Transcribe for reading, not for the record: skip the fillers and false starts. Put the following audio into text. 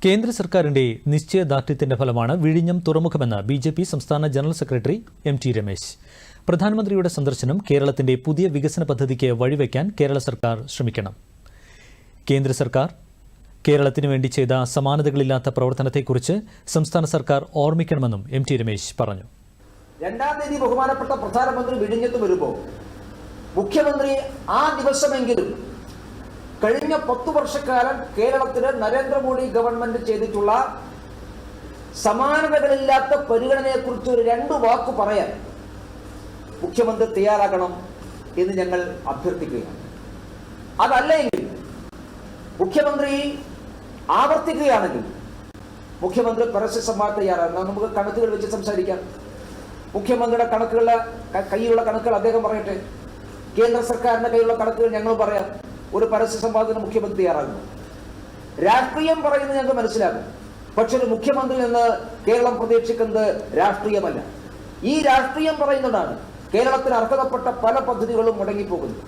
കേന്ദ്ര സർക്കാരിന്റെ നിശ്ചയദാർഢ്യത്തിന്റെ ഫലമാണ് വിഴിഞ്ഞം തുറമുഖമെന്ന് ബി.ജെ.പി. സംസ്ഥാന ജനറൽ സെക്രട്ടറി എം.ടി. രമേശ്. പ്രധാനമന്ത്രിയുടെ സന്ദർശനം കേരളത്തിന്റെ പുതിയ വികസന പദ്ധതിക്ക് വഴിവെക്കാൻ കേരള സർക്കാർ ശ്രമിക്കണം. കേന്ദ്ര സർക്കാർ കേരളത്തിനു വേണ്ടി ചെയ്ത സമാനതകളില്ലാത്ത പ്രവർത്തനത്തെക്കുറിച്ച് സംസ്ഥാന സർക്കാർ ഓർമ്മിക്കണമെന്നും എം.ടി. രമേശ് പറഞ്ഞു. 2-ാം തീയതി ബഹുമാനപ്പെട്ട പ്രധാനമന്ത്രി വിഴിഞ്ഞത്ത് വരുമ്പോൾ മുഖ്യമന്ത്രി ആ ദിവസമെങ്കിലും കഴിഞ്ഞ 10 വർഷക്കാലം കേരളത്തിലെ നരേന്ദ്രമോദി ഗവൺമെന്റ് ചെയ്തിട്ടുള്ള സമാനതകളില്ലാത്ത പരിഗണനയെക്കുറിച്ച് ഒരു 2 വാക്ക് പറയാൻ മുഖ്യമന്ത്രി തയ്യാറാകണം എന്ന് ഞങ്ങൾ അഭ്യർത്ഥിക്കുകയാണ്. അതല്ലെങ്കിൽ മുഖ്യമന്ത്രി ആവർത്തിക്കുകയാണെങ്കിൽ മുഖ്യമന്ത്രി പരസ്യ സംവാദം തയ്യാറാകണം. നമുക്ക് കണക്കുകൾ വെച്ച് സംസാരിക്കാം. മുഖ്യമന്ത്രിയുടെ കയ്യിലുള്ള കണക്കുകൾ അദ്ദേഹം പറയട്ടെ, കേന്ദ്ര സർക്കാരിന്റെ കയ്യിലുള്ള കണക്കുകൾ ഞങ്ങൾ പറയാം. ഒരു പരസ്യ സംവാദത്തിന് മുഖ്യമന്ത്രി തയ്യാറാകുന്നു. രാഷ്ട്രീയം പറയുന്നത് ഞങ്ങൾക്ക് മനസ്സിലാകും. പക്ഷെ ഒരു മുഖ്യമന്ത്രിയിൽ നിന്ന് കേരളം പ്രതീക്ഷിക്കുന്നത് രാഷ്ട്രീയമല്ല. ഈ രാഷ്ട്രീയം പറയുന്നതാണ് കേരളത്തിന് അർഹതപ്പെട്ട പല പദ്ധതികളും മുടങ്ങിപ്പോകുന്നത്.